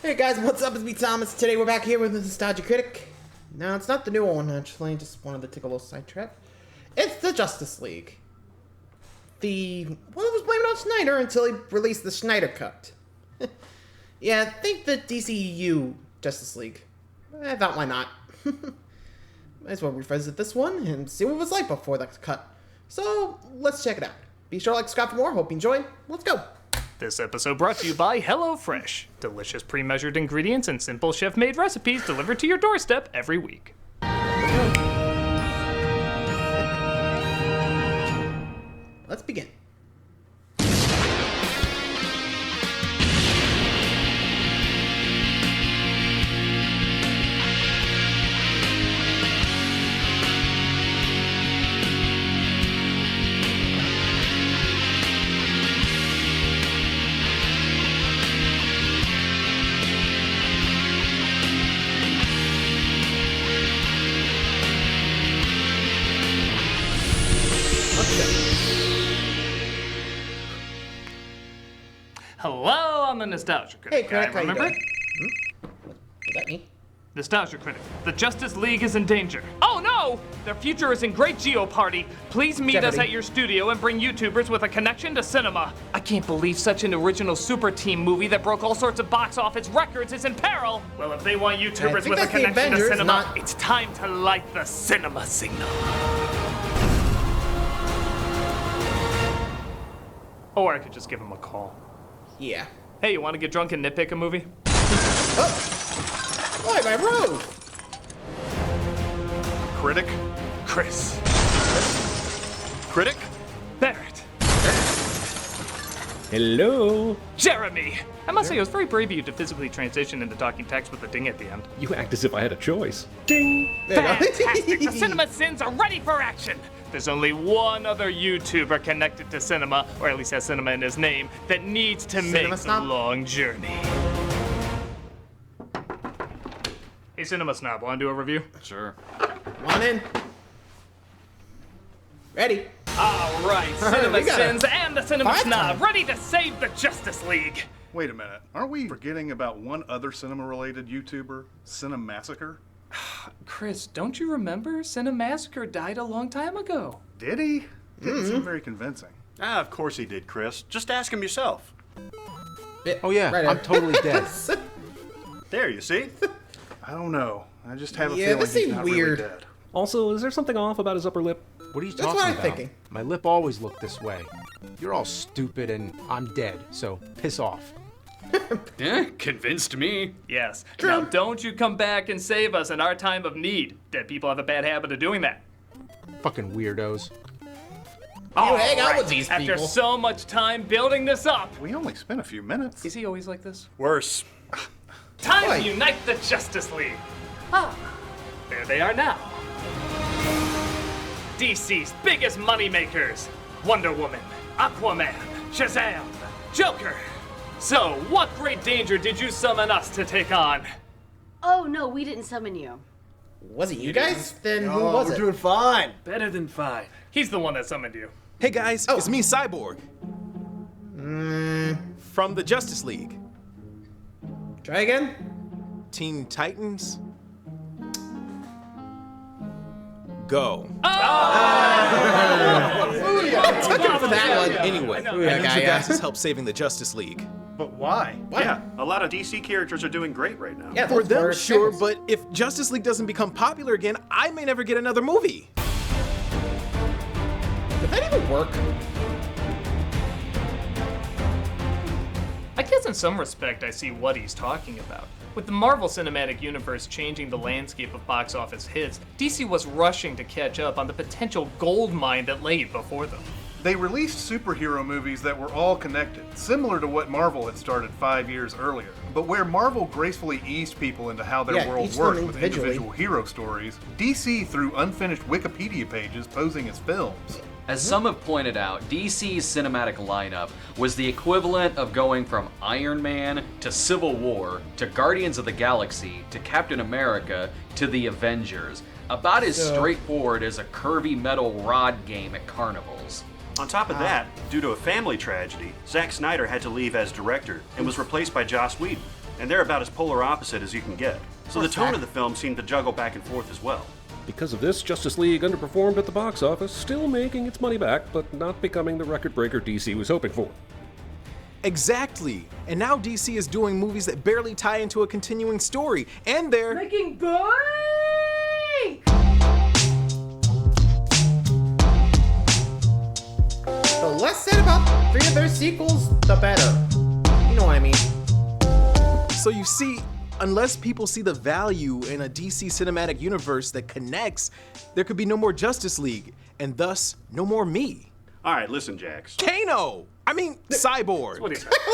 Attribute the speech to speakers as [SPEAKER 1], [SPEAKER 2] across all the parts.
[SPEAKER 1] Hey guys, what's up? It's me, Thomas. Today we're back here with the Nostalgia Critic. No, it's not the new one, actually. Just wanted to take a little sidetrack. It's the Justice League. The one that was blaming on Snyder until he released the Snyder Cut. Yeah, think the DCEU Justice League. I thought, why not? Might as well revisit this one and see what it was like before that cut. So, let's check it out. Be sure to like, subscribe for more. Hope you enjoy. Let's go.
[SPEAKER 2] This episode brought to you by HelloFresh. Delicious pre-measured ingredients and simple chef-made recipes delivered to your doorstep every week.
[SPEAKER 1] Let's begin.
[SPEAKER 2] Hello, I'm the Nostalgia Critic.
[SPEAKER 1] Hey, Critic, how you
[SPEAKER 2] remember?
[SPEAKER 1] doing? Is that me?
[SPEAKER 2] Nostalgia Critic. The Justice League is in danger. Oh no! Their future is in great Jeopardy. Please meet us
[SPEAKER 1] Jeopardy.
[SPEAKER 2] at your studio and bring YouTubers with a connection to cinema. I can't believe such an original super team movie that broke all sorts of box office records is in peril. Well, if they want YouTubers
[SPEAKER 1] think
[SPEAKER 2] with a
[SPEAKER 1] that's the
[SPEAKER 2] connection to
[SPEAKER 1] Avengers,
[SPEAKER 2] cinema,
[SPEAKER 1] not-
[SPEAKER 2] it's time to light the cinema signal. Or I could just give him a call.
[SPEAKER 1] Yeah.
[SPEAKER 2] Hey, you want to get drunk and nitpick a movie?
[SPEAKER 1] Oh! Boy, my road!
[SPEAKER 3] Critic?
[SPEAKER 2] Chris.
[SPEAKER 3] Critic?
[SPEAKER 2] Barrett.
[SPEAKER 4] Hello.
[SPEAKER 2] Jeremy! I must say, it was very brave of you to physically transition into talking text with a ding at the end.
[SPEAKER 4] You act as if I had a choice. Ding.
[SPEAKER 1] There you go.
[SPEAKER 2] Fantastic! The cinema sins are ready for action! There's only one other YouTuber connected to cinema, or at least has cinema in his name, that needs to make
[SPEAKER 1] Cinema
[SPEAKER 2] the
[SPEAKER 1] Snob?
[SPEAKER 2] long journey. Hey, Cinema Snob, wanna do a review?
[SPEAKER 3] Sure.
[SPEAKER 1] Come on in. Ready?
[SPEAKER 2] All right, Cinema
[SPEAKER 1] We got it.
[SPEAKER 2] Sins and the Cinema
[SPEAKER 1] Five
[SPEAKER 2] Snob,
[SPEAKER 1] time.
[SPEAKER 2] ready to save the Justice League!
[SPEAKER 3] Wait a minute. Aren't we forgetting about one other cinema-related YouTuber, Cinemassacre?
[SPEAKER 2] Chris, don't you remember? Cinemassacre died a long time ago.
[SPEAKER 3] Did he? Didn't seem very convincing.
[SPEAKER 5] Ah, of course he did, Chris. Just ask him yourself.
[SPEAKER 4] Oh yeah,
[SPEAKER 1] Right
[SPEAKER 4] I'm
[SPEAKER 1] there.
[SPEAKER 4] totally dead.
[SPEAKER 5] There, you see?
[SPEAKER 3] I don't know. I just have a
[SPEAKER 1] Yeah,
[SPEAKER 3] feeling
[SPEAKER 1] this
[SPEAKER 3] he's
[SPEAKER 1] seemed
[SPEAKER 3] not
[SPEAKER 1] weird.
[SPEAKER 3] really dead.
[SPEAKER 4] Also, is there something off about his upper lip?
[SPEAKER 6] What are you
[SPEAKER 1] That's
[SPEAKER 6] talking
[SPEAKER 1] what I'm
[SPEAKER 6] about?
[SPEAKER 1] thinking.
[SPEAKER 6] My lip always looked this way. You're all stupid and I'm dead, so piss off.
[SPEAKER 7] Convinced me.
[SPEAKER 2] Yes.
[SPEAKER 1] True.
[SPEAKER 2] Now don't you come back and save us in our time of need. Dead people have a bad habit of doing that.
[SPEAKER 6] Fucking weirdos.
[SPEAKER 2] You
[SPEAKER 1] hang out with these
[SPEAKER 2] After
[SPEAKER 1] people.
[SPEAKER 2] so much time building this up.
[SPEAKER 3] We only spent a few minutes.
[SPEAKER 2] Is he always like this?
[SPEAKER 5] Worse.
[SPEAKER 2] Time
[SPEAKER 1] Boy.
[SPEAKER 2] to unite the Justice League. Ah, there they are now. DC's biggest moneymakers. Wonder Woman, Aquaman, Shazam, Joker. So, what great danger did you summon us to take on?
[SPEAKER 8] Oh, no, we didn't summon you.
[SPEAKER 1] Was it you guys? Then who was it?
[SPEAKER 5] fine.
[SPEAKER 7] Better than fine.
[SPEAKER 2] He's the one that summoned you.
[SPEAKER 9] Hey guys,
[SPEAKER 1] Oh.
[SPEAKER 9] it's me, Cyborg. From the Justice League.
[SPEAKER 1] Try again?
[SPEAKER 9] Teen Titans. Go.
[SPEAKER 1] Took him for that one.
[SPEAKER 9] Anyway, I
[SPEAKER 2] know.
[SPEAKER 9] need
[SPEAKER 1] Yeah,
[SPEAKER 9] your
[SPEAKER 1] guy,
[SPEAKER 9] guys'
[SPEAKER 1] yeah.
[SPEAKER 9] help saving the Justice League.
[SPEAKER 3] But why?
[SPEAKER 1] What?
[SPEAKER 5] Yeah, a lot of DC characters are doing great right now.
[SPEAKER 1] Yeah,
[SPEAKER 9] For
[SPEAKER 1] those
[SPEAKER 9] them,
[SPEAKER 1] were
[SPEAKER 9] sure,
[SPEAKER 1] staples.
[SPEAKER 9] but if Justice League doesn't become popular again, I may never get another movie.
[SPEAKER 1] Did that even work?
[SPEAKER 2] I guess in some respect I see what he's talking about. With the Marvel Cinematic Universe changing the landscape of box office hits, DC was rushing to catch up on the potential gold mine that lay before them.
[SPEAKER 3] They released superhero movies that were all connected, similar to what Marvel had started 5 years earlier. But where Marvel gracefully eased people into how their
[SPEAKER 1] Yeah,
[SPEAKER 3] world
[SPEAKER 1] each them
[SPEAKER 3] worked with
[SPEAKER 1] individually.
[SPEAKER 3] individual hero stories, DC threw unfinished Wikipedia pages posing as films.
[SPEAKER 7] As some have pointed out, DC's cinematic lineup was the equivalent of going from Iron Man to Civil War to Guardians of the Galaxy to Captain America to the Avengers. About as straightforward as a curvy metal rod game at carnivals.
[SPEAKER 5] On top of that, due to a family tragedy, Zack Snyder had to leave as director and was replaced by Joss Whedon. and they're about as polar opposite as you can get. So the tone of the film seemed to juggle back and forth as well.
[SPEAKER 4] Because of this, Justice League underperformed at the box office, still making its money back, but not becoming the record breaker DC was hoping for.
[SPEAKER 9] Exactly. And now DC is doing movies that barely tie into a continuing story, and they're
[SPEAKER 8] Making bank!
[SPEAKER 1] The less said about 3 of their sequels, the better. You know what I mean.
[SPEAKER 9] So you see, unless people see the value in a DC cinematic universe that connects, there could be no more Justice League, and thus, no more me.
[SPEAKER 5] All right, listen, Jax.
[SPEAKER 9] Kano! I mean, Cyborg.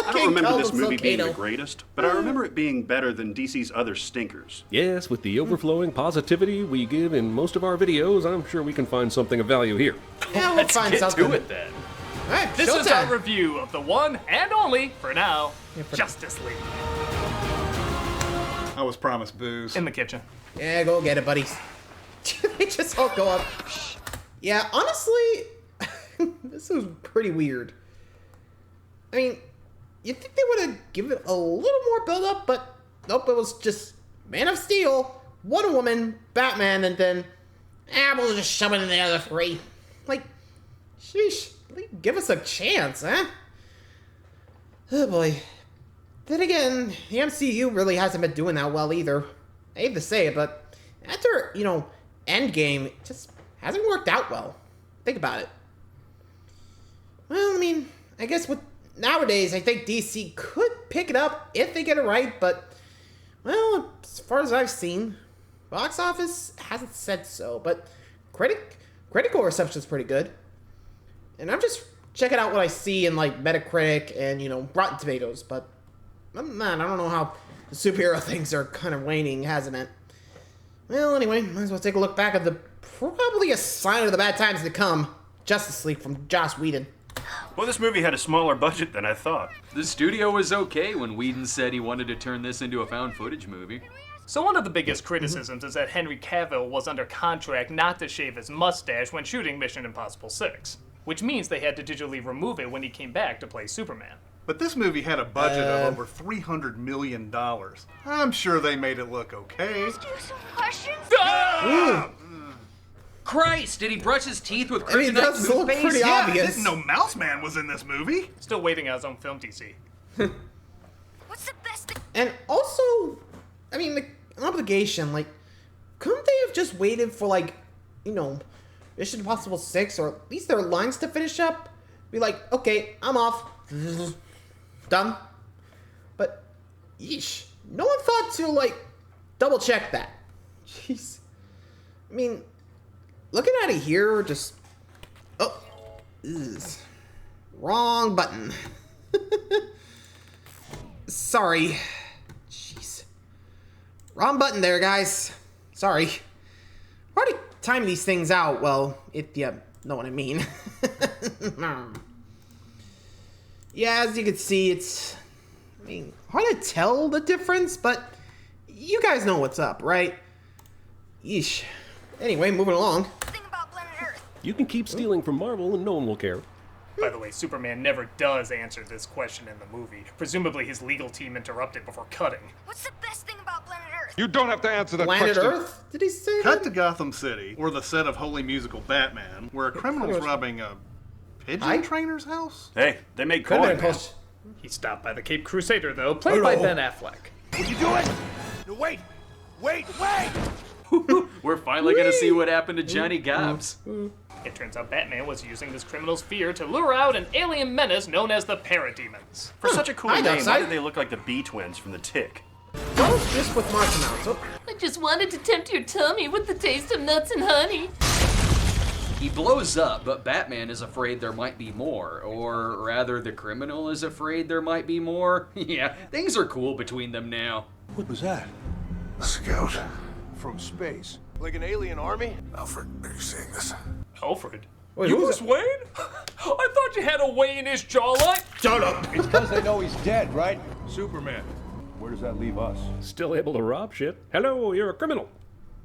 [SPEAKER 5] I don't remember this movie being
[SPEAKER 1] Kano.
[SPEAKER 5] the greatest, but I remember it being better than DC's other stinkers.
[SPEAKER 4] Yes, with the overflowing positivity we give in most of our videos, I'm sure we can find something of value here.
[SPEAKER 1] Yeah, we'll
[SPEAKER 2] Let's
[SPEAKER 1] find
[SPEAKER 2] get
[SPEAKER 1] something.
[SPEAKER 2] to it then.
[SPEAKER 1] All right,
[SPEAKER 2] This is our
[SPEAKER 1] showtime.
[SPEAKER 2] review of the one and only, for now,
[SPEAKER 1] for
[SPEAKER 2] Justice League.
[SPEAKER 3] I was promised booze.
[SPEAKER 2] In the kitchen.
[SPEAKER 1] Yeah, go get it, buddies. They just all go up. Yeah, honestly, this was pretty weird. I mean, you'd think they would have given it a little more build-up, but nope, it was just Man of Steel, Wonder Woman, Batman, and then, we'll just shove it in the other 3. Like, sheesh, give us a chance, huh? Oh boy. Then again, the MCU really hasn't been doing that well either. I hate to say it, but after, Endgame, it just hasn't worked out well. Think about it. Well, I mean, I guess with nowadays, I think DC could pick it up if they get it right, but, well, as far as I've seen, box office hasn't said so, but critical reception is pretty good. And I'm just checking out what I see in, like, Metacritic and, Rotten Tomatoes, but, man, I don't know how the superhero things are kind of waning, hasn't it? Well, anyway, might as well take a look back at the probably a sign of the bad times to come, Justice League from Joss Whedon.
[SPEAKER 5] Well, this movie had a smaller budget than I thought.
[SPEAKER 7] The studio was okay when Whedon said he wanted to turn this into a found footage movie.
[SPEAKER 2] So one of the biggest criticisms is that Henry Cavill was under contract not to shave his mustache when shooting Mission Impossible 6, which means they had to digitally remove it when he came back to play Superman.
[SPEAKER 3] But this movie had a budget of over $300 million. I'm sure they made it look okay.
[SPEAKER 10] Let's do some questions.
[SPEAKER 7] Christ, did he brush his teeth with kryptonite
[SPEAKER 1] I mean, it does look
[SPEAKER 7] toothpaste?
[SPEAKER 1] pretty
[SPEAKER 3] Yeah, I
[SPEAKER 1] obvious.
[SPEAKER 3] didn't know Mouse Man was in this movie.
[SPEAKER 2] Still waiting on his own film, DC.
[SPEAKER 10] What's the best thing?
[SPEAKER 1] And also, I mean, an obligation, like, couldn't they have just waited for, like, Mission Impossible 6, or at least their lines to finish up? Be like, okay, I'm off. Done. But, yeesh, no one thought to, like, double check that. Jeez. I mean, looking at it here, just, wrong button. Sorry. Jeez. Wrong button there, guys. Sorry. Hard to time these things out, well, if you know what I mean. Yeah, as you can see, it's, hard to tell the difference, but you guys know what's up, right? Yeesh. Anyway, moving along.
[SPEAKER 10] Thing about Planet Earth.
[SPEAKER 4] You can keep stealing from Marvel and no one will care.
[SPEAKER 2] By the way, Superman never does answer this question in the movie. Presumably his legal team interrupted before cutting.
[SPEAKER 10] What's the best thing about Planet Earth?
[SPEAKER 11] You don't have to answer that
[SPEAKER 1] Planet
[SPEAKER 11] question.
[SPEAKER 1] Earth? Did he say
[SPEAKER 3] Cut
[SPEAKER 1] that?
[SPEAKER 3] to Gotham City, or the set of Holy Musical Batman, where a criminal's robbing a pigeon trainer's house?
[SPEAKER 5] Hey, they made
[SPEAKER 1] Could've been
[SPEAKER 5] coin.
[SPEAKER 1] a
[SPEAKER 5] man.
[SPEAKER 1] post.
[SPEAKER 2] He stopped by the Cape Crusader, though, played by Ben Affleck.
[SPEAKER 11] What are you doing? No, wait! Wait!
[SPEAKER 7] We're finally gonna see what happened to Johnny Gobs.
[SPEAKER 2] It turns out Batman was using this criminal's fear to lure out an alien menace known as the Parademons.
[SPEAKER 5] For such a cool
[SPEAKER 1] Hi,
[SPEAKER 5] name, why
[SPEAKER 1] Darkseid.
[SPEAKER 5] did they look like the Bee Twins from The Tick?
[SPEAKER 1] Well, just with Martian out. So,
[SPEAKER 12] I just wanted to tempt your tummy with the taste of nuts and honey.
[SPEAKER 7] He blows up, but Batman is afraid there might be more. Or rather, the criminal is afraid there might be more. Yeah, things are cool between them now.
[SPEAKER 11] What was that?
[SPEAKER 13] A scout.
[SPEAKER 11] From space. Like an alien army?
[SPEAKER 13] Alfred, are you seeing this?
[SPEAKER 2] Alfred?
[SPEAKER 1] wait,
[SPEAKER 2] You
[SPEAKER 1] who
[SPEAKER 2] was
[SPEAKER 1] is
[SPEAKER 2] Wayne? I thought you had a way in his jawline.
[SPEAKER 1] Shut up!
[SPEAKER 11] It's because they know he's dead, right? Superman. Where does that leave us?
[SPEAKER 4] Still able to rob shit. Hello, you're a criminal.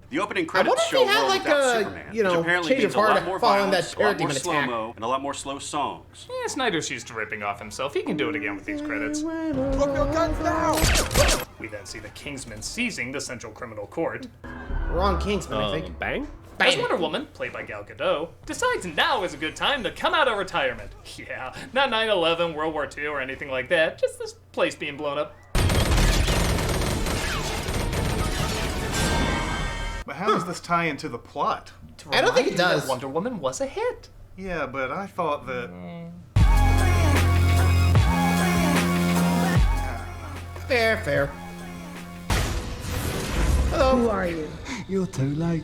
[SPEAKER 5] The opening
[SPEAKER 1] I wonder
[SPEAKER 5] credits
[SPEAKER 1] if
[SPEAKER 5] show
[SPEAKER 1] he had,
[SPEAKER 5] World
[SPEAKER 1] like,
[SPEAKER 5] Without
[SPEAKER 1] a,
[SPEAKER 5] Superman,
[SPEAKER 1] you know,
[SPEAKER 5] which apparently
[SPEAKER 1] change
[SPEAKER 5] means
[SPEAKER 1] of
[SPEAKER 5] a lot
[SPEAKER 1] heart
[SPEAKER 5] more
[SPEAKER 1] following
[SPEAKER 5] violence,
[SPEAKER 1] that
[SPEAKER 5] a lot more
[SPEAKER 1] parademon attack.
[SPEAKER 5] slow-mo, and a lot more slow songs.
[SPEAKER 2] Yeah, Snyder's used to ripping off himself. He can do it again with these credits.
[SPEAKER 11] Drop your guns now!
[SPEAKER 2] then see the Kingsman seizing the Central Criminal Court.
[SPEAKER 1] Wrong Kingsman, I think.
[SPEAKER 4] Bang?
[SPEAKER 2] As Wonder Woman, played by Gal Gadot, decides now is a good time to come out of retirement. Yeah, not 9/11, World War II, or anything like that, just this place being blown up.
[SPEAKER 3] But how does this tie into the plot?
[SPEAKER 1] I don't think it does.
[SPEAKER 2] That Wonder Woman was a hit.
[SPEAKER 3] Yeah, but I thought that...
[SPEAKER 1] Fair. Hello.
[SPEAKER 8] Who are you?
[SPEAKER 14] You're too late.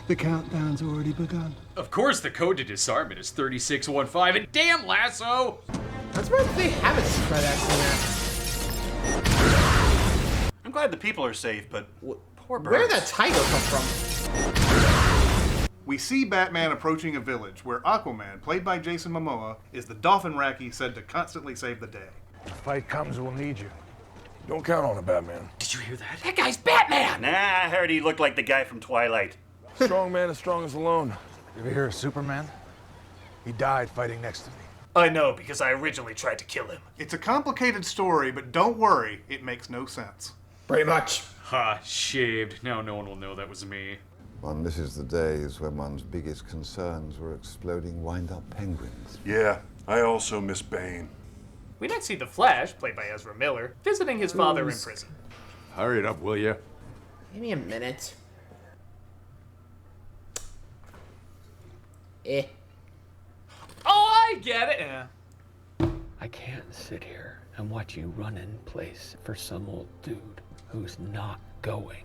[SPEAKER 14] The countdown's already begun.
[SPEAKER 7] Of course, the code to disarmament is 3615, and damn, Lasso!
[SPEAKER 1] I'm surprised they haven't tried that
[SPEAKER 5] I'm glad the people are safe, but poor birds.
[SPEAKER 1] Where did that tiger come from?
[SPEAKER 3] We see Batman approaching a village where Aquaman, played by Jason Momoa, is the dolphin Raki said to constantly save the day.
[SPEAKER 11] If the fight comes, we'll need you. Don't count on it, Batman.
[SPEAKER 5] Did you hear that?
[SPEAKER 2] That guy's Batman!
[SPEAKER 5] Nah, I heard he looked like the guy from Twilight.
[SPEAKER 11] Strong man as strong as alone. You ever hear of Superman? He died fighting next to me.
[SPEAKER 2] I know, because I originally tried to kill him.
[SPEAKER 3] It's a complicated story, but don't worry, it makes no sense.
[SPEAKER 1] Pretty much.
[SPEAKER 7] Ha, shaved. Now no one will know that was me.
[SPEAKER 13] One misses the days when one's biggest concerns were exploding wind-up penguins.
[SPEAKER 11] Yeah, I also miss Bane.
[SPEAKER 2] We next see the Flash, played by Ezra Miller, visiting his father in prison.
[SPEAKER 11] Hurry it up, will ya?
[SPEAKER 1] Give me a minute.
[SPEAKER 2] Oh, I get it! Yeah.
[SPEAKER 15] I can't sit here and watch you run in place for some old dude who's not going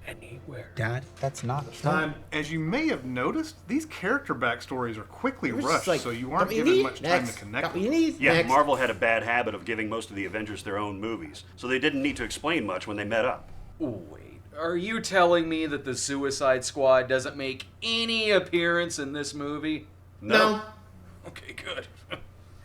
[SPEAKER 15] anywhere.
[SPEAKER 6] Dad, that's not
[SPEAKER 3] Time. As you may have noticed, these character backstories are quickly
[SPEAKER 1] It was
[SPEAKER 3] rushed,
[SPEAKER 1] just like,
[SPEAKER 3] so you aren't
[SPEAKER 1] got what you
[SPEAKER 3] given
[SPEAKER 1] need?
[SPEAKER 3] much time
[SPEAKER 1] Next.
[SPEAKER 3] to connect
[SPEAKER 1] Got what
[SPEAKER 3] them.
[SPEAKER 1] you need?
[SPEAKER 5] Yeah,
[SPEAKER 1] Next.
[SPEAKER 5] Marvel had a bad habit of giving most of the Avengers their own movies, so they didn't need to explain much when they met up.
[SPEAKER 7] Wait, are you telling me that the Suicide Squad doesn't make any appearance in this movie?
[SPEAKER 1] No.
[SPEAKER 7] Okay, good.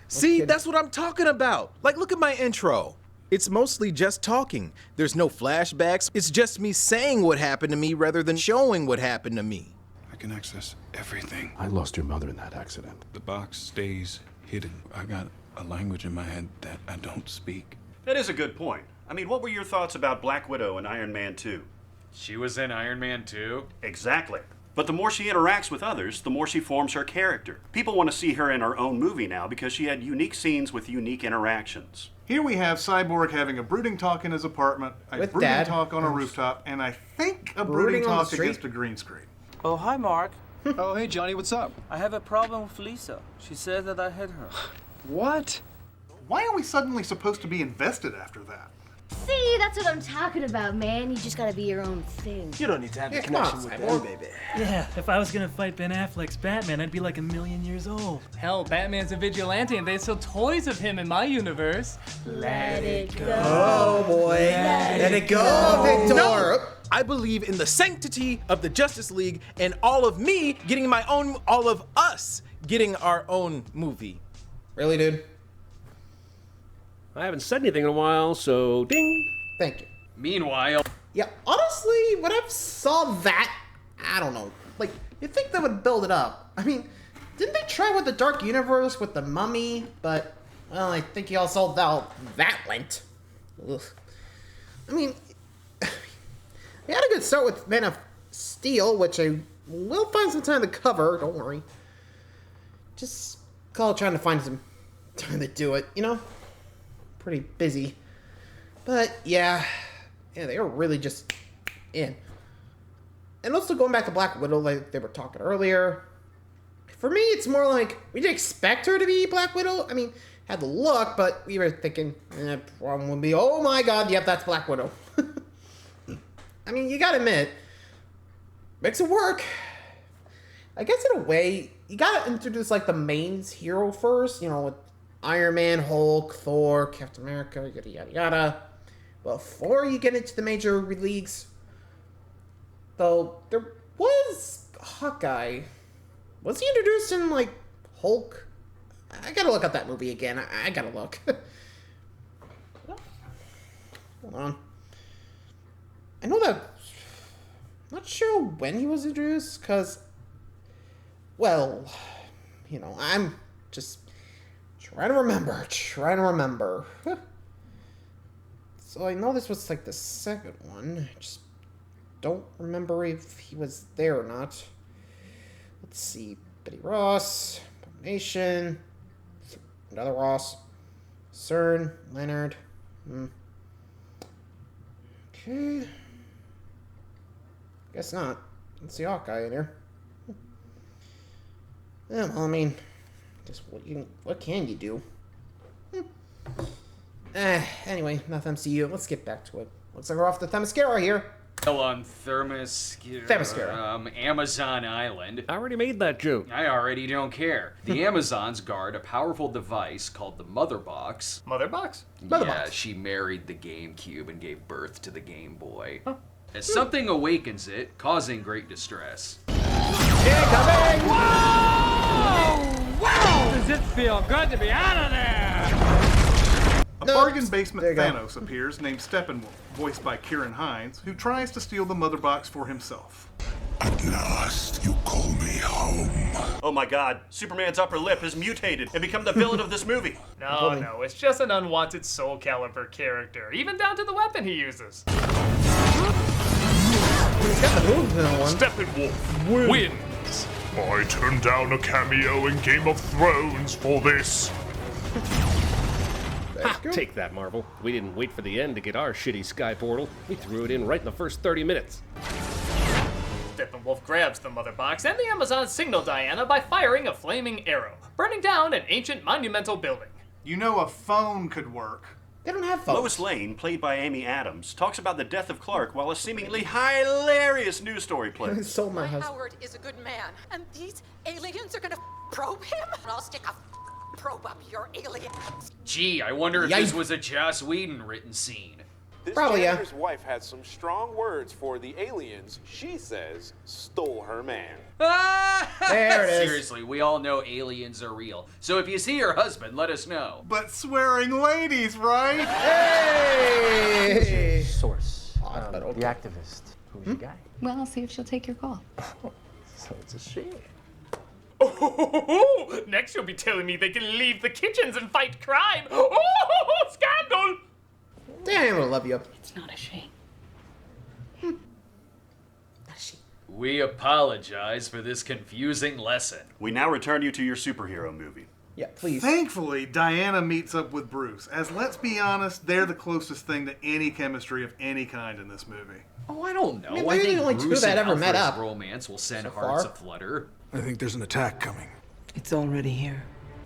[SPEAKER 9] See, that's what I'm talking about. Like, look at my intro. It's mostly just talking. There's no flashbacks. It's just me saying what happened to me rather than showing what happened to me.
[SPEAKER 11] I can access everything.
[SPEAKER 16] I lost your mother in that accident.
[SPEAKER 11] The box stays hidden. I got a language in my head that I don't speak.
[SPEAKER 5] That is a good point. I mean, what were your thoughts about Black Widow and Iron Man 2?
[SPEAKER 7] She was in Iron Man 2?
[SPEAKER 5] Exactly. But the more she interacts with others, the more she forms her character. People want to see her in her own movie now because she had unique scenes with unique interactions.
[SPEAKER 3] Here we have Cyborg having a brooding talk in his apartment, a
[SPEAKER 1] With
[SPEAKER 3] brooding
[SPEAKER 1] Dad.
[SPEAKER 3] talk on a rooftop, and I think a
[SPEAKER 1] Brooding
[SPEAKER 3] brooding
[SPEAKER 1] on the
[SPEAKER 3] talk
[SPEAKER 1] street?
[SPEAKER 3] against a green screen.
[SPEAKER 17] Oh, hi, Mark.
[SPEAKER 18] Oh, hey, Johnny, what's up?
[SPEAKER 17] I have a problem with Lisa. She says that I hit her.
[SPEAKER 18] What?
[SPEAKER 3] Why are we suddenly supposed to be invested after that?
[SPEAKER 19] See, that's what I'm talking about, man. You just gotta be your own thing.
[SPEAKER 18] You don't need to have a connection with them, baby.
[SPEAKER 20] Yeah, if I was gonna fight Ben Affleck's Batman, I'd be like 1,000,000 years old. Hell, Batman's a vigilante and they sell toys of him in my universe.
[SPEAKER 19] Let it go.
[SPEAKER 1] Oh boy. Let it go, Victor.
[SPEAKER 9] No! I believe in the sanctity of the Justice League and all of me getting my own, all of us getting our own movie.
[SPEAKER 1] Really, dude?
[SPEAKER 4] I haven't said anything in a while, so ding.
[SPEAKER 1] Thank you.
[SPEAKER 7] Meanwhile...
[SPEAKER 1] Yeah, honestly, when I saw that, I don't know. Like, you'd think they would build it up. I mean, didn't they try with the Dark Universe with the Mummy? But, well, I think you all saw how that went. Ugh. I mean, we had a good start with Man of Steel, which I will find some time to cover, don't worry. Just trying to find some time to do it, you know? Pretty busy. But, yeah, they were really just in. And also going back to Black Widow, like they were talking earlier. For me, it's more like, we didn't expect her to be Black Widow. I mean, had the look, but we were thinking, problem would be, oh my god, yep, that's Black Widow. I mean, you gotta admit, makes it work. I guess in a way, you gotta introduce like the main hero first, you know, with Iron Man, Hulk, Thor, Captain America, yada yada yada. Before you get into the major leagues, though, there was Hawkeye. Was he introduced in like Hulk? I gotta look up that movie again. I gotta look. Hold on. I know that. I'm not sure when he was introduced, because, well, you know, I'm just trying to remember. So I know this was like the second one. I just don't remember if he was there or not. Let's see. Betty Ross, Abomination, another Ross, CERN, Leonard. Okay. Guess not. Let's see Hawkeye in here. Yeah, well, I mean, just what can you do? Anyway, enough MCU. Let's get back to it. Looks like we're off the Themyscira here.
[SPEAKER 7] On
[SPEAKER 1] Themyscira.
[SPEAKER 7] Amazon Island.
[SPEAKER 4] I already made that joke.
[SPEAKER 7] I already don't care. The Amazons guard a powerful device called the Mother Box.
[SPEAKER 2] Mother Box?
[SPEAKER 7] Yeah, she married the GameCube and gave birth to the Game Boy. As something awakens it, causing great distress.
[SPEAKER 20] Incoming! Whoa! Wow! Does it feel good to be out of there?
[SPEAKER 3] A bargain basement Thanos appears named Steppenwolf, voiced by Kieran Hines, who tries to steal the Mother Box for himself.
[SPEAKER 16] At last, you call me home.
[SPEAKER 5] Oh my god, Superman's upper lip has mutated and become the villain of this movie.
[SPEAKER 2] No, it's just an unwanted Soul Calibur character, even down to the weapon he uses.
[SPEAKER 21] Steppenwolf wins. I turned down a cameo in Game of Thrones for this.
[SPEAKER 4] Take that, Marvel. We didn't wait for the end to get our shitty sky portal. We threw it in right in the first 30 minutes.
[SPEAKER 2] Steppenwolf grabs the Mother Box, and the Amazons signal Diana by firing a flaming arrow, burning down an ancient monumental building.
[SPEAKER 3] You know a phone could work.
[SPEAKER 1] They don't have phones.
[SPEAKER 5] Lois Lane, played by Amy Adams, talks about the death of Clark while a seemingly hilarious news story plays.
[SPEAKER 1] So my husband.
[SPEAKER 22] Howard is a good man, and these aliens are gonna probe him? And I'll stick a probe up your alien.
[SPEAKER 7] Gee, I wonder if this was a Joss Whedon written scene.
[SPEAKER 23] This
[SPEAKER 1] Probably, yeah.
[SPEAKER 23] janitor's wife had some strong words for the aliens she says stole her man.
[SPEAKER 1] There it is.
[SPEAKER 7] Seriously, we all know aliens are real. So if you see your husband, let us know.
[SPEAKER 3] But swearing ladies, right?
[SPEAKER 1] Hey!
[SPEAKER 15] Source. The activist. Who's the guy?
[SPEAKER 24] Well, I'll see if she'll take your call.
[SPEAKER 15] So it's a she.
[SPEAKER 2] Oh, next you'll be telling me they can leave the kitchens and fight crime. Oh, scandal!
[SPEAKER 1] Damn, I love you.
[SPEAKER 24] It's not a she.
[SPEAKER 7] We apologize for this confusing lesson.
[SPEAKER 5] We now return you to your superhero movie.
[SPEAKER 1] Yeah, please.
[SPEAKER 3] Thankfully, Diana meets up with Bruce, as let's be honest, they're the closest thing to any chemistry of any kind in this movie.
[SPEAKER 7] Oh, I don't know.
[SPEAKER 1] I mean, they're the only two that ever met up.
[SPEAKER 7] Romance will send
[SPEAKER 1] so
[SPEAKER 7] hearts
[SPEAKER 1] far.
[SPEAKER 7] aflutter.
[SPEAKER 11] I think there's an attack coming.
[SPEAKER 25] It's already here.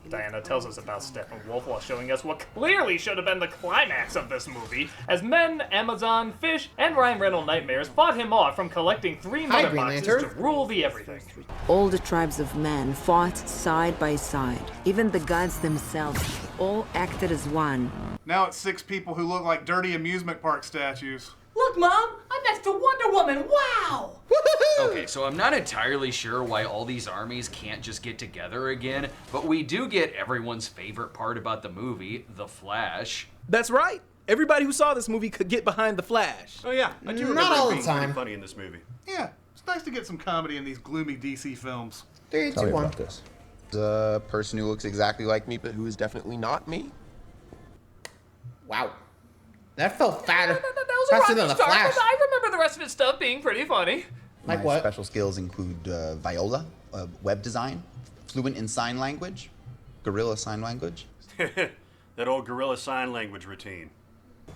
[SPEAKER 2] Diana tells us about Steppenwolf while showing us what clearly should have been the climax of this movie, as men, Amazon, Fish, and Ryan Reynolds Nightmares fought him off from collecting 3 Mother
[SPEAKER 1] Green
[SPEAKER 2] Boxes
[SPEAKER 1] Lantern.
[SPEAKER 2] to rule the everything.
[SPEAKER 25] All the tribes of men fought side by side. Even the gods themselves all acted as one.
[SPEAKER 3] Now it's 6 people who look like dirty amusement park statues.
[SPEAKER 8] Look, Mom, I'm next to Wonder Woman. Wow!
[SPEAKER 7] Okay, so I'm not entirely sure why all these armies can't just get together again, but we do get everyone's favorite part about the movie, The Flash.
[SPEAKER 9] That's right. Everybody who saw this movie could get behind the Flash.
[SPEAKER 5] Oh yeah, I do remember
[SPEAKER 1] Not all
[SPEAKER 5] it
[SPEAKER 1] the
[SPEAKER 5] being
[SPEAKER 1] time.
[SPEAKER 5] pretty funny in this movie.
[SPEAKER 3] Yeah, it's nice to get some comedy in these gloomy DC films.
[SPEAKER 1] 3, 2, 1.
[SPEAKER 26] this. The person who looks exactly like me, but who is definitely not me.
[SPEAKER 1] Wow. That felt fatter.
[SPEAKER 2] That was a
[SPEAKER 1] faster
[SPEAKER 2] rocky
[SPEAKER 1] than the
[SPEAKER 2] start,
[SPEAKER 1] Flash.
[SPEAKER 2] but I remember the rest of his stuff being pretty funny.
[SPEAKER 1] Like
[SPEAKER 26] My
[SPEAKER 1] what?
[SPEAKER 26] special skills include Viola, web design, fluent in sign language, gorilla sign language.
[SPEAKER 5] That old gorilla sign language routine.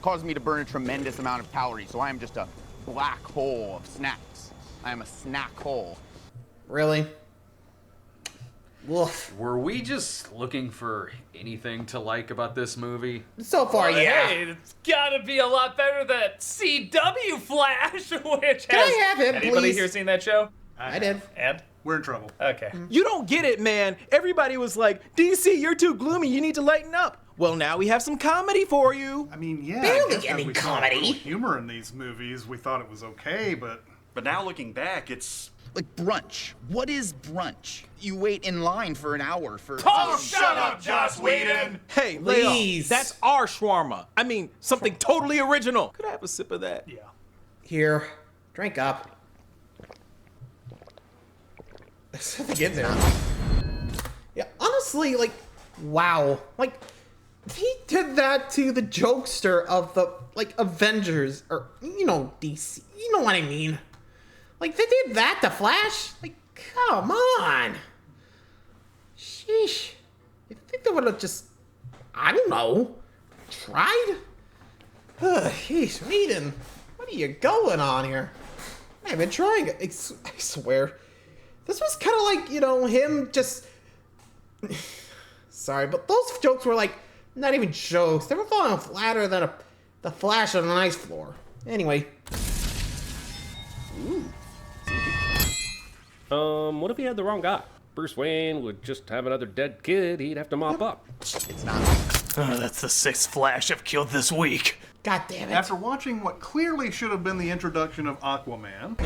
[SPEAKER 26] Caused me to burn a tremendous amount of calories, so I am just a black hole of snacks. I am a snack hole.
[SPEAKER 1] Really? Woof.
[SPEAKER 7] Were we just looking for anything to like about this movie?
[SPEAKER 1] So far,
[SPEAKER 2] Well,
[SPEAKER 1] yeah.
[SPEAKER 2] Hey, it's gotta be a lot better than CW Flash, which
[SPEAKER 1] Can I have him,
[SPEAKER 2] Anybody
[SPEAKER 1] please?
[SPEAKER 2] here seen that show?
[SPEAKER 1] I did.
[SPEAKER 2] And?
[SPEAKER 3] We're in trouble.
[SPEAKER 2] Okay.
[SPEAKER 9] You don't get it, man. Everybody was like, DC, you're too gloomy. You need to lighten up. Well, now we have some comedy for you.
[SPEAKER 3] I mean, yeah,
[SPEAKER 1] Barely
[SPEAKER 3] I guess
[SPEAKER 1] any
[SPEAKER 3] as we saw
[SPEAKER 1] comedy.
[SPEAKER 3] a little humor in these movies, we thought it was okay, but
[SPEAKER 5] now looking back, it's
[SPEAKER 26] Like brunch. What is brunch? You wait in line for an hour for.
[SPEAKER 3] Oh, shut up, Joss Whedon!
[SPEAKER 9] Hey,
[SPEAKER 1] Please.
[SPEAKER 9] Leo, that's our shawarma. I mean, something totally original. Could I have a sip of that?
[SPEAKER 2] Yeah.
[SPEAKER 1] Here. Drink up. There's something in there. Yeah, honestly, like, wow. Like, he did that to the jokester of the, like, Avengers, or, you know, DC. You know what I mean. Like, they did that to Flash? Like, come on. Sheesh. You think they would have just, I don't know, tried? Sheesh, Maiden. What are you going on here? I've been trying. I swear. This was kind of like, you know, him just... Sorry, but those jokes were like, not even jokes. They were falling flatter than the Flash on an ice floor. Anyway.
[SPEAKER 4] What if he had the wrong guy? Bruce Wayne would just have another dead kid he'd have to mop up.
[SPEAKER 26] It's not.
[SPEAKER 2] Oh, that's the 6th Flash I've killed this week.
[SPEAKER 1] God damn it.
[SPEAKER 3] After watching what clearly should have been the introduction of Aquaman,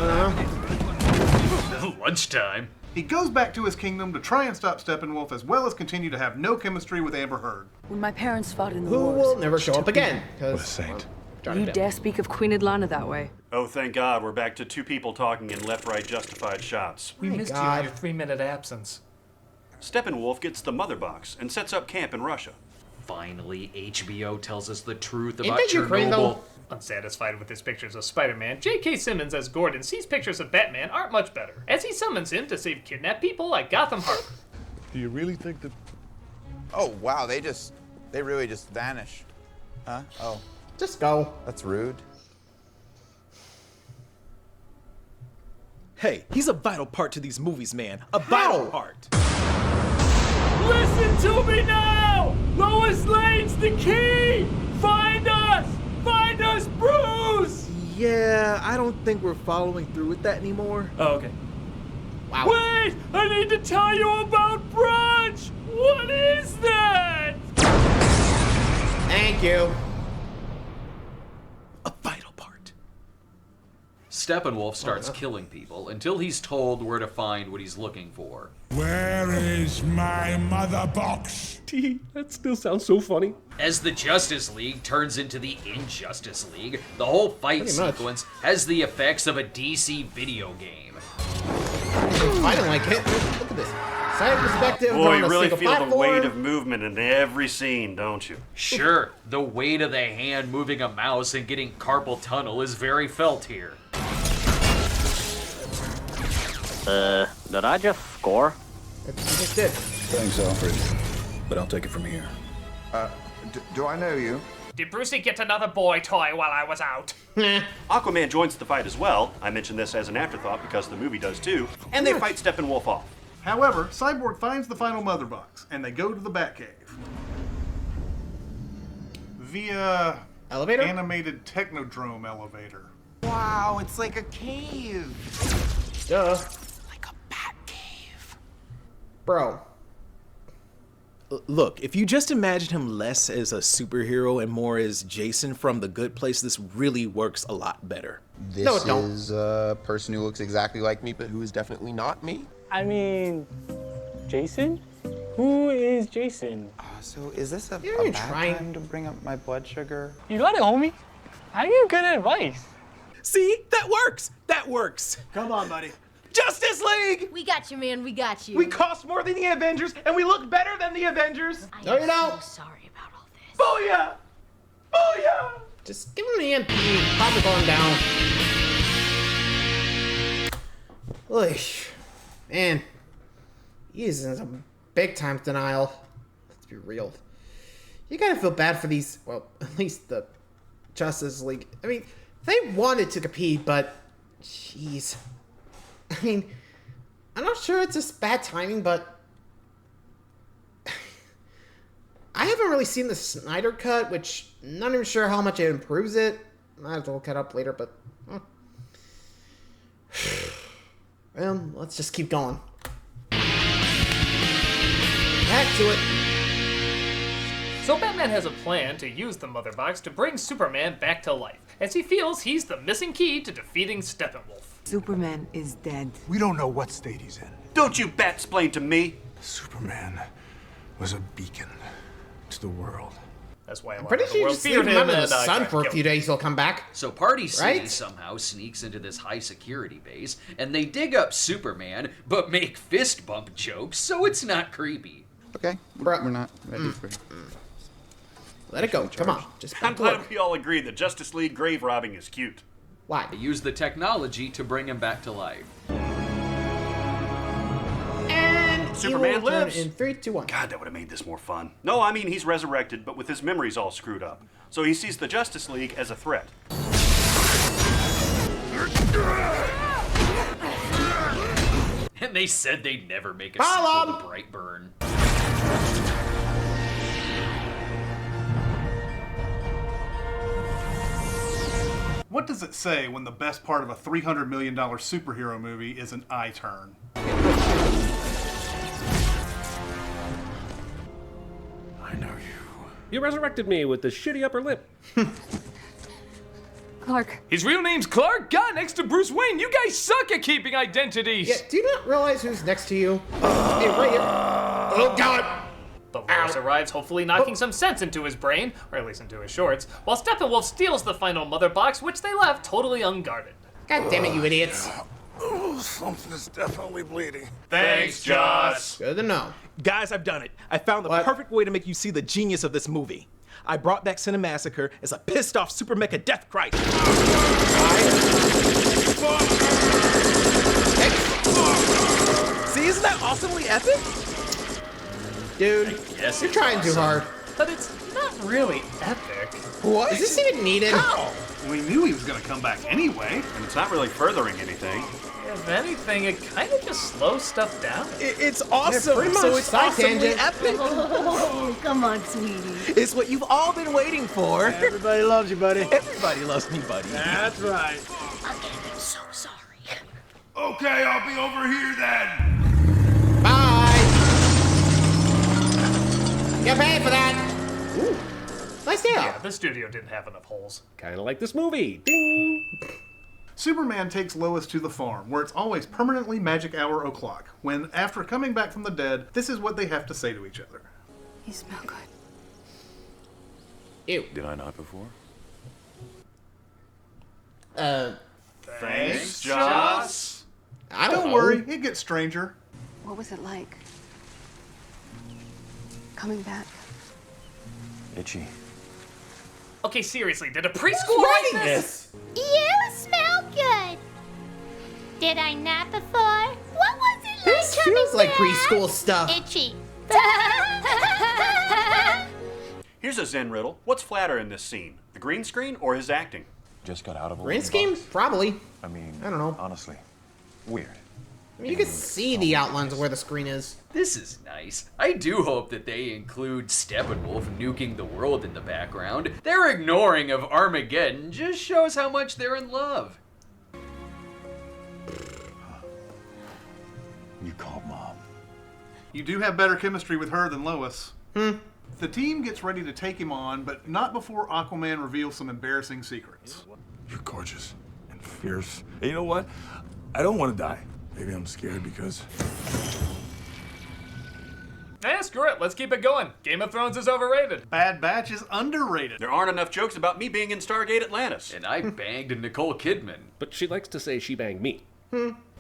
[SPEAKER 2] lunchtime,
[SPEAKER 3] he goes back to his kingdom to try and stop Steppenwolf, as well as continue to have no chemistry with Amber Heard.
[SPEAKER 6] When my parents fought in the
[SPEAKER 1] Who
[SPEAKER 6] wars,
[SPEAKER 1] will never show up again.
[SPEAKER 11] What a saint.
[SPEAKER 6] You dare speak of Queen Atlanta that way?
[SPEAKER 5] Oh, thank God, we're back to 2 people talking in left-right justified shots.
[SPEAKER 2] We missed you in your 3-minute absence.
[SPEAKER 5] Steppenwolf gets the mother box and sets up camp in Russia.
[SPEAKER 7] Finally, HBO tells us the truth
[SPEAKER 1] Ain't
[SPEAKER 7] about
[SPEAKER 1] that Ukraine,
[SPEAKER 7] Chernobyl.
[SPEAKER 1] though?
[SPEAKER 2] Unsatisfied with his pictures of Spider-Man, J.K. Simmons as Gordon sees pictures of Batman aren't much better, as he summons him to save kidnapped people like Gotham Harbor.
[SPEAKER 11] Do you really think that...
[SPEAKER 26] Oh, wow, they really just vanished. Huh? Oh.
[SPEAKER 1] Just go.
[SPEAKER 26] That's rude.
[SPEAKER 9] Hey, he's a vital part to these movies, man. A vital part.
[SPEAKER 20] Listen to me now! Lois Lane's the key! Find us! Find us, Bruce!
[SPEAKER 9] Yeah, I don't think we're following through with that anymore.
[SPEAKER 20] Oh, okay.
[SPEAKER 1] Wow.
[SPEAKER 20] Wait! I need to tell you about brunch! What is that?
[SPEAKER 1] Thank you.
[SPEAKER 9] A vital part.
[SPEAKER 7] Steppenwolf starts killing people until he's told where to find what he's looking for.
[SPEAKER 16] Where is my mother box?
[SPEAKER 4] That still sounds so funny.
[SPEAKER 7] As the Justice League turns into the Injustice League, the whole fight sequence has the effects of a DC video game.
[SPEAKER 1] I don't like it. Look at this. Side perspective.
[SPEAKER 5] Boy, you
[SPEAKER 1] on a
[SPEAKER 5] really
[SPEAKER 1] single
[SPEAKER 5] feel
[SPEAKER 1] platform.
[SPEAKER 5] the weight of movement in every scene, don't you?
[SPEAKER 7] Sure, the weight of the hand moving a mouse and getting carpal tunnel is very felt here.
[SPEAKER 10] Did I just score?
[SPEAKER 1] You just did.
[SPEAKER 11] Thanks, Alfred. But I'll take it from here.
[SPEAKER 26] Do I know you?
[SPEAKER 2] Did Brucey get another boy toy while I was out?
[SPEAKER 5] Aquaman joins the fight as well. I mentioned this as an afterthought because the movie does too. And they fight Steppenwolf off.
[SPEAKER 3] However, Cyborg finds the final mother box, and they go to the Batcave. Via...
[SPEAKER 1] Elevator?
[SPEAKER 3] Animated Technodrome elevator.
[SPEAKER 26] Wow, it's like a cave.
[SPEAKER 1] Duh.
[SPEAKER 26] Like a bat cave.
[SPEAKER 1] Bro.
[SPEAKER 9] Look, if you just imagine him less as a superhero and more as Jason from The Good Place, this really works a lot better.
[SPEAKER 18] This is a person who looks exactly like me, but who is definitely not me.
[SPEAKER 12] I mean, Jason? Who is Jason?
[SPEAKER 26] So is this a
[SPEAKER 1] You're
[SPEAKER 26] bad
[SPEAKER 1] trying
[SPEAKER 26] time to bring up my blood sugar?
[SPEAKER 12] You got it, homie. I give good advice.
[SPEAKER 9] See? That works! That works!
[SPEAKER 26] Come on, buddy.
[SPEAKER 9] Justice League!
[SPEAKER 19] We got you, man. We got you.
[SPEAKER 9] We cost more than the Avengers, and we look better than the Avengers!
[SPEAKER 1] No, you don't!
[SPEAKER 19] So sorry about all this.
[SPEAKER 9] Booyah! Booyah!
[SPEAKER 1] Just give him the EMP. Probably going down. Oy. Man. He's in some big time denial. Let's be real. You gotta feel bad for these, well, at least the Justice League. I mean, they wanted to compete, but jeez. I mean, I'm not sure it's just bad timing, but I haven't really seen the Snyder Cut, which I'm not even sure how much it improves it. I have to look it up later, but well, let's just keep going. Back to it.
[SPEAKER 2] So Batman has a plan to use the Mother Box to bring Superman back to life, as he feels he's the missing key to defeating Steppenwolf.
[SPEAKER 25] Superman is dead.
[SPEAKER 11] We don't know what state he's in.
[SPEAKER 5] Don't you bat-splain to me!
[SPEAKER 11] Superman was a beacon to the world.
[SPEAKER 2] That's why
[SPEAKER 1] I'm pretty sure you just leave him under the sun for a few days, he'll come back.
[SPEAKER 7] So Party City
[SPEAKER 1] Right?
[SPEAKER 7] somehow sneaks into this high security base, and they dig up Superman, but make fist bump jokes, so it's not creepy.
[SPEAKER 26] Okay, we're not ready for it.
[SPEAKER 1] Let it go. Come on. Just
[SPEAKER 5] I'm
[SPEAKER 1] back to work.
[SPEAKER 5] glad we all agree that Justice League grave robbing is cute.
[SPEAKER 1] Why?
[SPEAKER 7] They use the technology to bring him back to life.
[SPEAKER 1] And
[SPEAKER 5] Superman
[SPEAKER 1] he will turn
[SPEAKER 5] lives.
[SPEAKER 1] in 3, 2, 1.
[SPEAKER 5] God, that would have made this more fun. No, I mean he's resurrected, but with his memories all screwed up. So he sees the Justice League as a threat.
[SPEAKER 7] And they said they'd never make a
[SPEAKER 1] Follow.
[SPEAKER 7] sequel to Brightburn.
[SPEAKER 3] What does it say when the best part of a $300 million superhero movie is an eye turn?
[SPEAKER 11] I know you.
[SPEAKER 4] You resurrected me with the shitty upper lip.
[SPEAKER 6] Clark.
[SPEAKER 2] His real name's Clark? God, next to Bruce Wayne, you guys suck at keeping identities!
[SPEAKER 1] Yeah, do you not realize who's next to you? Hey, right here. Oh, God!
[SPEAKER 2] But Lois arrives, hopefully knocking some sense into his brain, or at least into his shorts, while Steppenwolf steals the final mother box, which they left totally unguarded.
[SPEAKER 1] God damn it, you idiots.
[SPEAKER 11] Oh, something is definitely bleeding.
[SPEAKER 2] Thanks, Joss.
[SPEAKER 1] Good to know.
[SPEAKER 9] Guys, I've done it. I found the perfect way to make you see the genius of this movie. I brought back Cinemassacre as a pissed-off super mecha death Christ. See, isn't that awesomely epic?
[SPEAKER 1] Dude,
[SPEAKER 7] Yes,
[SPEAKER 1] you're trying too hard.
[SPEAKER 2] But it's not really epic.
[SPEAKER 1] What? Is this even needed?
[SPEAKER 3] How? We knew he was going to come back anyway.
[SPEAKER 5] And it's not really furthering anything.
[SPEAKER 2] If anything, it kind of just slows stuff down.
[SPEAKER 9] It's awesome.
[SPEAKER 1] pretty much.
[SPEAKER 9] So it's
[SPEAKER 1] Side
[SPEAKER 9] awesomely
[SPEAKER 1] tangent.
[SPEAKER 9] epic.
[SPEAKER 19] Oh, come on, sweetie.
[SPEAKER 9] It's what you've all been waiting for.
[SPEAKER 11] Everybody loves you, buddy.
[SPEAKER 9] Everybody loves me, buddy.
[SPEAKER 11] That's right.
[SPEAKER 19] Again, I'm so sorry.
[SPEAKER 11] Okay, I'll be over here then.
[SPEAKER 1] Bye! Get paid for that! Ooh, nice deal.
[SPEAKER 2] Yeah, the studio didn't have enough holes.
[SPEAKER 4] Kinda like this movie. Ding!
[SPEAKER 3] Superman takes Lois to the farm, where it's always permanently magic hour o'clock, when, after coming back from the dead, this is what they have to say to each other.
[SPEAKER 6] You smell good.
[SPEAKER 1] Ew.
[SPEAKER 11] Did I not before?
[SPEAKER 3] Thanks,
[SPEAKER 2] Joss.
[SPEAKER 1] I don't
[SPEAKER 3] Don't
[SPEAKER 1] know.
[SPEAKER 3] worry, it gets stranger.
[SPEAKER 6] What was it like? Coming back.
[SPEAKER 11] Itchy.
[SPEAKER 2] Okay, seriously, did a preschool write this?
[SPEAKER 19] You smell good. Did I not before? What was it like
[SPEAKER 1] This feels like preschool stuff.
[SPEAKER 19] Itchy.
[SPEAKER 5] Here's a Zen riddle. What's flatter in this scene? The green screen or his acting?
[SPEAKER 11] Just got out of a
[SPEAKER 1] Green
[SPEAKER 11] long
[SPEAKER 1] scheme?
[SPEAKER 11] box.
[SPEAKER 1] Probably.
[SPEAKER 11] I mean,
[SPEAKER 1] I don't know.
[SPEAKER 11] honestly, weird.
[SPEAKER 1] I mean, you can see the outlines of where the screen is.
[SPEAKER 7] This is nice. I do hope that they include Steppenwolf nuking the world in the background. Their ignoring of Armageddon just shows how much they're in love.
[SPEAKER 11] You called Mom.
[SPEAKER 3] You do have better chemistry with her than Lois. The team gets ready to take him on, but not before Aquaman reveals some embarrassing secrets.
[SPEAKER 11] You're gorgeous and fierce. And you know what? I don't want to die. Maybe I'm scared because...
[SPEAKER 2] Screw it, let's keep it going. Game of Thrones is overrated.
[SPEAKER 3] Bad Batch is underrated.
[SPEAKER 5] There aren't enough jokes about me being in Stargate Atlantis.
[SPEAKER 7] And I banged Nicole Kidman.
[SPEAKER 4] But she likes to say she banged me.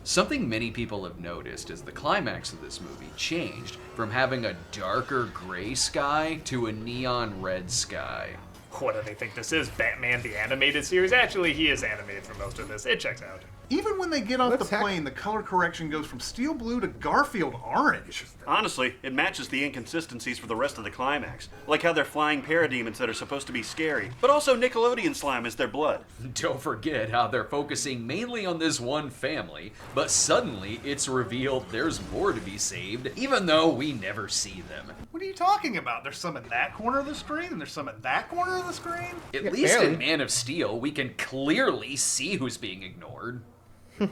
[SPEAKER 7] Something many people have noticed is the climax of this movie changed from having a darker gray sky to a neon red sky.
[SPEAKER 2] What do they think this is, Batman the Animated Series? Actually, he is animated for most of this. It checks out.
[SPEAKER 3] Even when they get off
[SPEAKER 1] What's
[SPEAKER 3] the plane, the color correction goes from steel blue to Garfield orange.
[SPEAKER 5] Honestly, it matches the inconsistencies for the rest of the climax. Like how they're flying parademons that are supposed to be scary, but also Nickelodeon slime is their blood.
[SPEAKER 7] Don't forget how they're focusing mainly on this one family, but suddenly it's revealed there's more to be saved, even though we never see them.
[SPEAKER 3] What are you talking about? There's some in that corner of the screen, and there's some in that corner of the screen?
[SPEAKER 7] At
[SPEAKER 1] Yeah,
[SPEAKER 7] least
[SPEAKER 1] barely.
[SPEAKER 7] in Man of Steel, we can clearly see who's being ignored.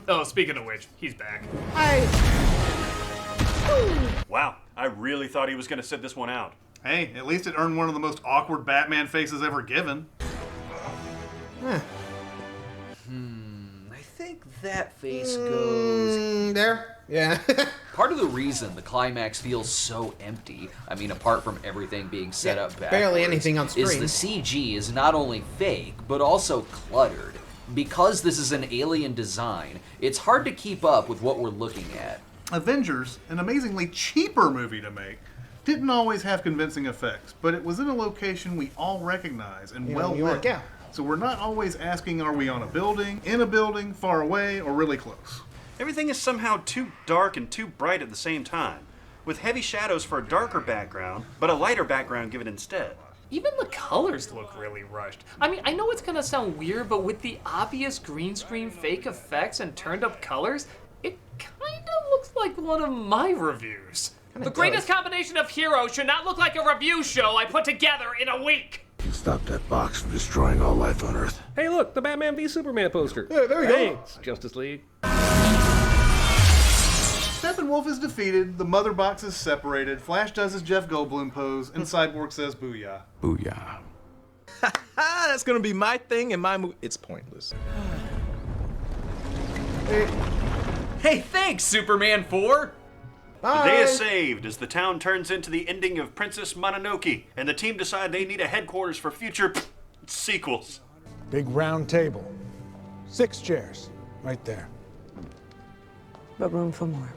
[SPEAKER 2] Oh, speaking of which, he's back.
[SPEAKER 5] Wow, I really thought he was going to sit this one out.
[SPEAKER 3] Hey, at least it earned one of the most awkward Batman faces ever given.
[SPEAKER 7] I think that face goes...
[SPEAKER 1] There? Yeah.
[SPEAKER 7] Part of the reason the climax feels so empty, I mean apart from everything being set up backwards,
[SPEAKER 1] barely anything on
[SPEAKER 7] is
[SPEAKER 1] screen.
[SPEAKER 7] the CG is not only fake, but also cluttered. Because this is an alien design, it's hard to keep up with what we're looking at.
[SPEAKER 3] Avengers, an amazingly cheaper movie to make, didn't always have convincing effects, but it was in a location we all recognize and well
[SPEAKER 1] New York,
[SPEAKER 3] lit.
[SPEAKER 1] yeah.
[SPEAKER 3] So we're not always asking, are we on a building, in a building, far away, or really close?
[SPEAKER 5] Everything is somehow too dark and too bright at the same time, with heavy shadows for a darker background, but a lighter background given instead.
[SPEAKER 2] Even the colors look really rushed. I mean, I know it's gonna sound weird, but with the obvious green screen fake effects and turned up colors, it kinda looks like one of my reviews. The greatest combination of heroes should not look like a review show I put together in a week.
[SPEAKER 11] You stop that box from destroying all life on Earth.
[SPEAKER 4] Hey, look, the Batman v Superman poster.
[SPEAKER 1] Yeah, there we go.
[SPEAKER 4] Thanks, Justice League.
[SPEAKER 3] Steppenwolf is defeated, the mother box is separated, Flash does his Jeff Goldblum pose, and Cyborg says booyah.
[SPEAKER 11] Booyah.
[SPEAKER 9] That's gonna be my thing and my movie. It's pointless.
[SPEAKER 7] Hey, thanks, Superman 4!
[SPEAKER 5] The day is saved as the town turns into the ending of Princess Mononoke, and the team decide they need a headquarters for future sequels.
[SPEAKER 11] Big round table. 6 chairs. Right there.
[SPEAKER 25] But room for more.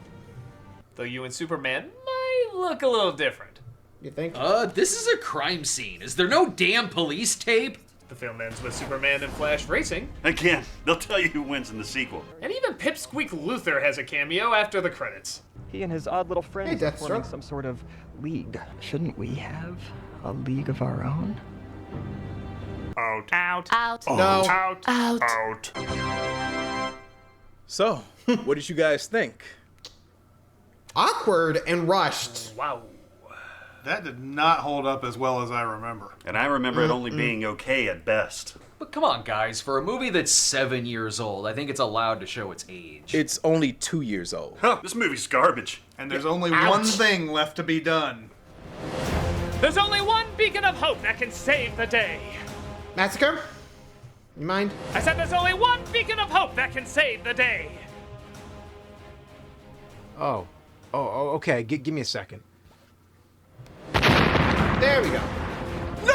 [SPEAKER 2] Though you and Superman might look a little different.
[SPEAKER 1] You think?
[SPEAKER 7] This is a crime scene. Is there no damn police tape?
[SPEAKER 2] The film ends with Superman and Flash racing.
[SPEAKER 5] Again, they'll tell you who wins in the sequel.
[SPEAKER 2] And even Pipsqueak Luther has a cameo after the credits.
[SPEAKER 13] He and his odd little friends
[SPEAKER 1] Hey,
[SPEAKER 13] are forming
[SPEAKER 1] Deathstroke.
[SPEAKER 13] some sort of league. Shouldn't we have a league of our own?
[SPEAKER 2] Out. Out.
[SPEAKER 19] Out.
[SPEAKER 1] No.
[SPEAKER 2] Out.
[SPEAKER 19] Out.
[SPEAKER 2] Out.
[SPEAKER 9] So, what did you guys think?
[SPEAKER 1] Awkward and rushed.
[SPEAKER 2] Wow.
[SPEAKER 3] That did not hold up as well as I remember.
[SPEAKER 5] And I remember it only being okay at best.
[SPEAKER 7] But come on, guys, for a movie that's 7 years old, I think it's allowed to show its age.
[SPEAKER 9] It's only 2 years old.
[SPEAKER 5] Huh, this movie's garbage.
[SPEAKER 3] And there's only one thing left to be done.
[SPEAKER 2] There's only one beacon of hope that can save the day.
[SPEAKER 1] Massacre? You mind?
[SPEAKER 2] I said there's only one beacon of hope that can save the day.
[SPEAKER 9] Oh, okay. Give me a second.
[SPEAKER 1] There we go.
[SPEAKER 9] No!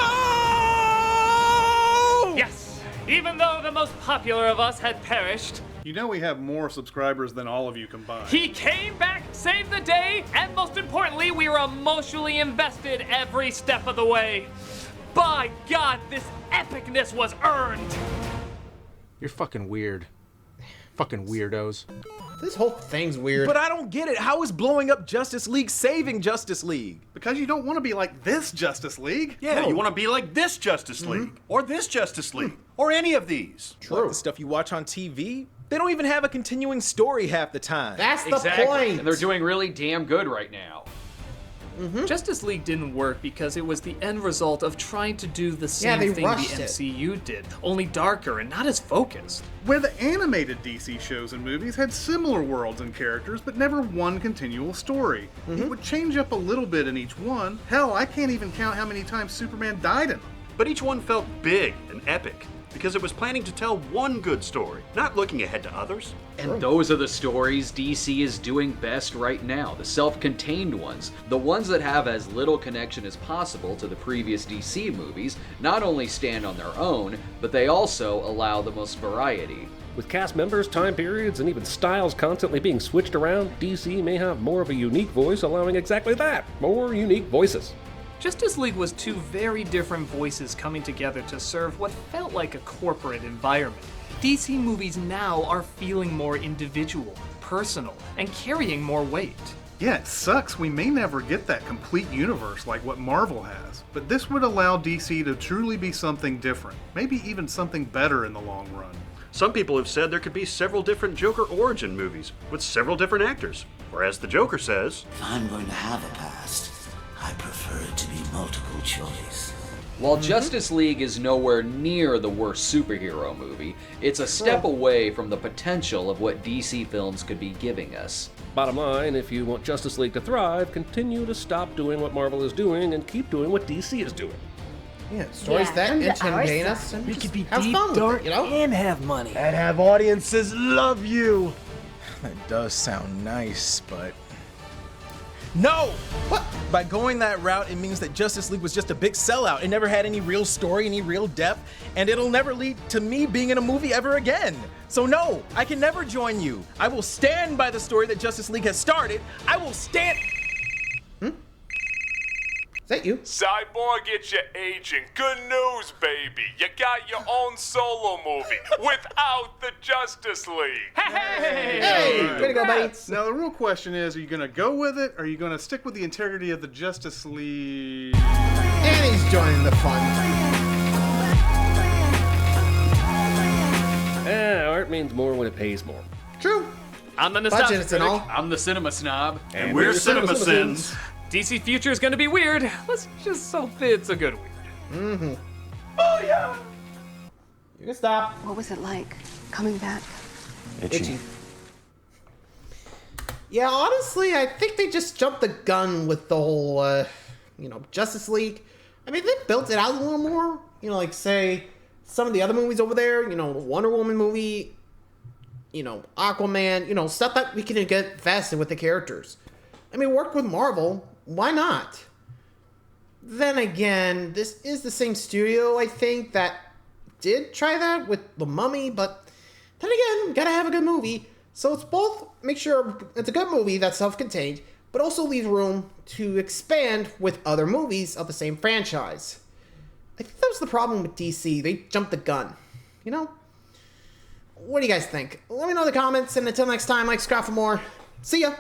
[SPEAKER 2] Yes, even though the most popular of us had perished,
[SPEAKER 3] You know we have more subscribers than all of you combined.
[SPEAKER 2] he came back, saved the day, and most importantly, we were emotionally invested every step of the way. By God, this epicness was earned.
[SPEAKER 9] You're fucking weird. Fucking weirdos.
[SPEAKER 1] This whole thing's weird.
[SPEAKER 9] But I don't get it. How is blowing up Justice League saving Justice League?
[SPEAKER 3] Because you don't want to be like this Justice League.
[SPEAKER 5] Yeah, you want to be like this Justice League, or this Justice League, or any of these.
[SPEAKER 9] True. The stuff you watch on TV? They don't even have a continuing story half the time.
[SPEAKER 1] That's the point.
[SPEAKER 7] And they're doing really damn good right now.
[SPEAKER 2] Justice League didn't work because it was the end result of trying to do the same
[SPEAKER 1] they
[SPEAKER 2] thing the
[SPEAKER 1] rushed it.
[SPEAKER 2] MCU did, only darker and not as focused.
[SPEAKER 3] Where the animated DC shows and movies had similar worlds and characters, but never one continual story. It would change up a little bit in each one. Hell, I can't even count how many times Superman died in them.
[SPEAKER 5] But each one felt big and epic, because it was planning to tell one good story, not looking ahead to others.
[SPEAKER 7] And those are the stories DC is doing best right now, the self-contained ones, the ones that have as little connection as possible to the previous DC movies, not only stand on their own, but they also allow the most variety.
[SPEAKER 4] With cast members, time periods, and even styles constantly being switched around, DC may have more of a unique voice, allowing exactly that, more unique voices.
[SPEAKER 2] Justice League was two very different voices coming together to serve what felt like a corporate environment. DC movies now are feeling more individual, personal, and carrying more weight.
[SPEAKER 3] Yeah, it sucks we may never get that complete universe like what Marvel has, but this would allow DC to truly be something different, maybe even something better in the long run.
[SPEAKER 5] Some people have said there could be several different Joker origin movies with several different actors, whereas the Joker says,
[SPEAKER 14] If I'm going to have a past, I prefer it to be multiple choice.
[SPEAKER 7] While Justice League is nowhere near the worst superhero movie, it's a step away from the potential of what DC films could be giving us.
[SPEAKER 4] Bottom line, if you want Justice League to thrive, continue to stop doing what Marvel is doing and keep doing what DC is doing.
[SPEAKER 1] Yeah, stories that entertain us, and
[SPEAKER 12] We could be
[SPEAKER 1] have
[SPEAKER 12] deep,
[SPEAKER 1] fun with
[SPEAKER 12] dark,
[SPEAKER 1] it, you know?
[SPEAKER 12] and have money.
[SPEAKER 11] And have audiences love you.
[SPEAKER 9] That does sound nice, but... No! What? By going that route, it means that Justice League was just a big sellout. It never had any real story, any real depth, and it'll never lead to me being in a movie ever again. So no, I can never join you. I will stand by the story that Justice League has started. I will stand...
[SPEAKER 1] Is that you?
[SPEAKER 15] Cyborg, it's your agent. Good news, baby. You got your own solo movie without the Justice League.
[SPEAKER 1] Hey! Way to go, buddy.
[SPEAKER 3] Now, the real question is, are you going to go with it, or are you going to stick with the integrity of the Justice League?
[SPEAKER 1] And he's joining the fun.
[SPEAKER 4] Art means more when it pays more.
[SPEAKER 1] True.
[SPEAKER 2] I'm the nostalgia
[SPEAKER 1] Budgets and all.
[SPEAKER 7] I'm the cinema snob.
[SPEAKER 5] And we're Cinema Sins.
[SPEAKER 2] DC Future is gonna be weird. Let's just hope it's a good weird.
[SPEAKER 1] Mm-hmm.
[SPEAKER 15] Oh, yeah.
[SPEAKER 1] You can stop.
[SPEAKER 6] What was it like coming back?
[SPEAKER 1] Itchy. Yeah, honestly, I think they just jumped the gun with the whole, Justice League. I mean, they built it out a little more. Like, say, some of the other movies over there, the Wonder Woman movie, Aquaman, stuff that we can get vested with the characters. I mean, work with Marvel. Why not? Then again, this is the same studio, I think, that did try that with The Mummy, but then again, gotta have a good movie. So it's both make sure it's a good movie that's self-contained, but also leave room to expand with other movies of the same franchise. I think that was the problem with DC. They jumped the gun. What do you guys think? Let me know in the comments, and until next time, like, subscribe for more. See ya!